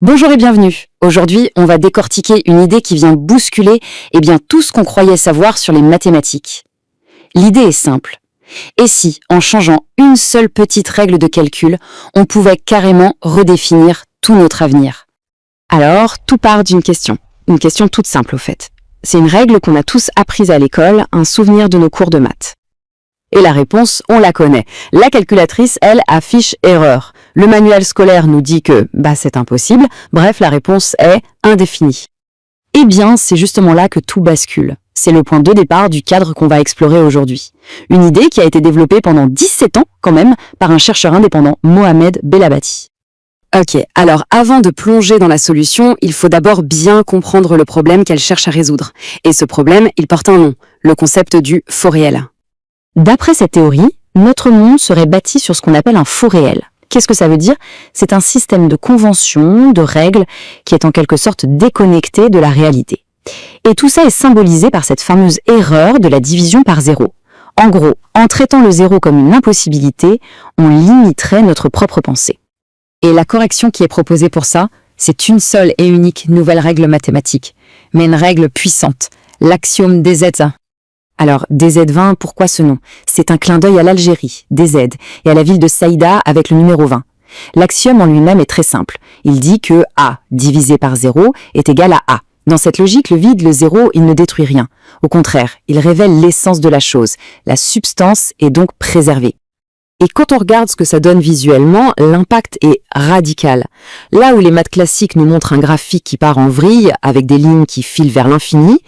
Bonjour et bienvenue. Aujourd'hui, on va décortiquer une idée qui vient bousculer tout ce qu'on croyait savoir sur les mathématiques. L'idée est simple. Et si, en changeant une seule petite règle de calcul, on pouvait carrément redéfinir tout notre avenir? Alors, tout part d'une question. Une question toute simple au fait. C'est une règle qu'on a tous apprise à l'école, un souvenir de nos cours de maths. Et la réponse, on la connaît. La calculatrice, elle, affiche erreur. Le manuel scolaire nous dit que, c'est impossible. Bref, la réponse est indéfinie. Eh bien, c'est justement là que tout bascule. C'est le point de départ du cadre qu'on va explorer aujourd'hui. Une idée qui a été développée pendant 17 ans, quand même, par un chercheur indépendant, Mohamed Belabati. Ok, alors avant de plonger dans la solution, il faut d'abord bien comprendre le problème qu'elle cherche à résoudre. Et ce problème, il porte un nom, le concept du faux réel. D'après cette théorie, notre monde serait bâti sur ce qu'on appelle un faux réel. Qu'est-ce que ça veut dire? C'est un système de conventions, de règles, qui est en quelque sorte déconnecté de la réalité. Et tout ça est symbolisé par cette fameuse erreur de la division par zéro. En gros, en traitant le zéro comme une impossibilité, on limiterait notre propre pensée. Et la correction qui est proposée pour ça, c'est une seule et unique nouvelle règle mathématique, mais une règle puissante, l'axiome des z. Alors, DZ20, pourquoi ce nom? C'est un clin d'œil à l'Algérie, DZ, et à la ville de Saïda avec le numéro 20. L'axiome en lui-même est très simple. Il dit que A divisé par 0 est égal à A. Dans cette logique, le vide, le zéro, il ne détruit rien. Au contraire, il révèle l'essence de la chose. La substance est donc préservée. Et quand on regarde ce que ça donne visuellement, l'impact est radical. Là où les maths classiques nous montrent un graphique qui part en vrille, avec des lignes qui filent vers l'infini,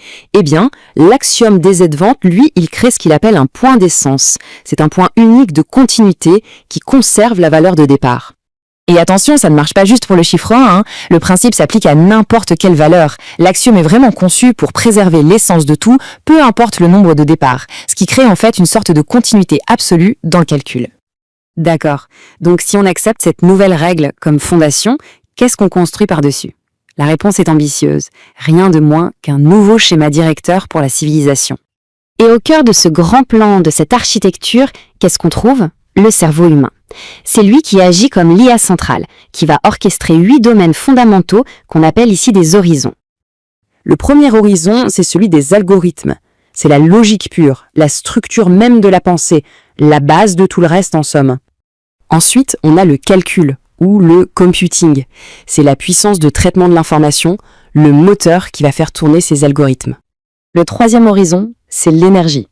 l'axiome DZ20, lui, il crée ce qu'il appelle un point d'essence. C'est un point unique de continuité qui conserve la valeur de départ. Et attention, ça ne marche pas juste pour le chiffre 1, Le principe s'applique à n'importe quelle valeur. L'axiome est vraiment conçu pour préserver l'essence de tout, peu importe le nombre de départ, ce qui crée en fait une sorte de continuité absolue dans le calcul. D'accord. Donc si on accepte cette nouvelle règle comme fondation, qu'est-ce qu'on construit par-dessus? La réponse est ambitieuse. Rien de moins qu'un nouveau schéma directeur pour la civilisation. Et au cœur de ce grand plan, de cette architecture, qu'est-ce qu'on trouve? Le cerveau humain. C'est lui qui agit comme l'IA centrale, qui va orchestrer 8 domaines fondamentaux qu'on appelle ici des horizons. Le premier horizon, c'est celui des algorithmes. C'est la logique pure, la structure même de la pensée, la base de tout le reste en somme. Ensuite, on a le calcul, ou le computing. C'est la puissance de traitement de l'information, le moteur qui va faire tourner ces algorithmes. Le troisième horizon, c'est l'énergie.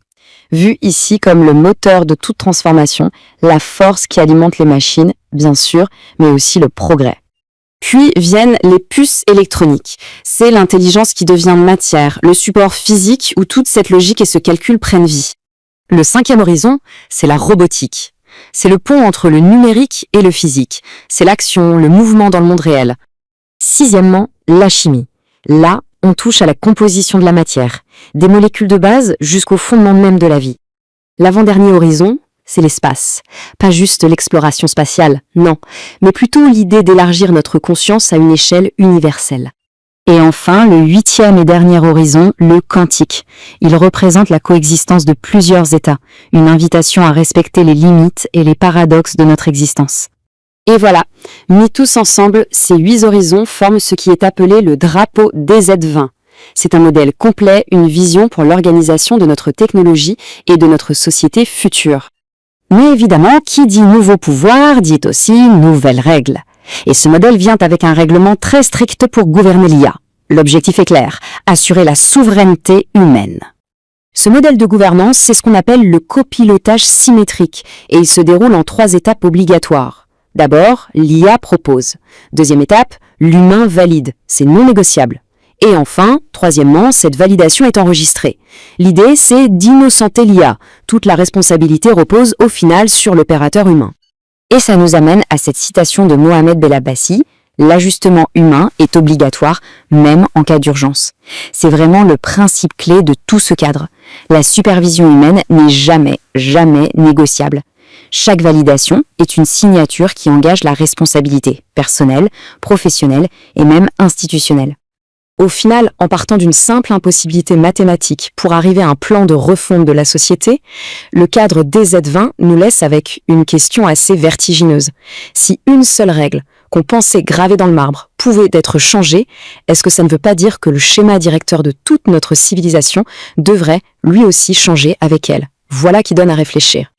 Vu ici comme le moteur de toute transformation, la force qui alimente les machines, bien sûr, mais aussi le progrès. Puis viennent les puces électroniques. C'est l'intelligence qui devient matière, le support physique où toute cette logique et ce calcul prennent vie. Le cinquième horizon, c'est la robotique. C'est le pont entre le numérique et le physique. C'est l'action, le mouvement dans le monde réel. Sixièmement, la chimie. Là, on touche à la composition de la matière, des molécules de base jusqu'au fondement même de la vie. L'avant-dernier horizon, c'est l'espace. Pas juste l'exploration spatiale, non, mais plutôt l'idée d'élargir notre conscience à une échelle universelle. Et enfin, le huitième et dernier horizon, le quantique. Il représente la coexistence de plusieurs états, une invitation à respecter les limites et les paradoxes de notre existence. Et voilà, mis tous ensemble, ces 8 horizons forment ce qui est appelé le drapeau DZ20. C'est un modèle complet, une vision pour l'organisation de notre technologie et de notre société future. Mais évidemment, qui dit nouveau pouvoir dit aussi nouvelles règles. Et ce modèle vient avec un règlement très strict pour gouverner l'IA. L'objectif est clair, assurer la souveraineté humaine. Ce modèle de gouvernance, c'est ce qu'on appelle le copilotage symétrique, et il se déroule en 3 étapes obligatoires. D'abord, l'IA propose. Deuxième étape, l'humain valide, c'est non négociable. Et enfin, troisièmement, cette validation est enregistrée. L'idée, c'est d'innocenter l'IA. Toute la responsabilité repose au final sur l'opérateur humain. Et ça nous amène à cette citation de Mohamed Belabati, « L'ajustement humain est obligatoire, même en cas d'urgence ». C'est vraiment le principe clé de tout ce cadre. La supervision humaine n'est jamais négociable. Chaque validation est une signature qui engage la responsabilité personnelle, professionnelle et même institutionnelle. Au final, en partant d'une simple impossibilité mathématique pour arriver à un plan de refonte de la société, le cadre DZ20 nous laisse avec une question assez vertigineuse. Si une seule règle, qu'on pensait gravée dans le marbre, pouvait être changée, est-ce que ça ne veut pas dire que le schéma directeur de toute notre civilisation devrait, lui aussi, changer avec elle? Voilà qui donne à réfléchir.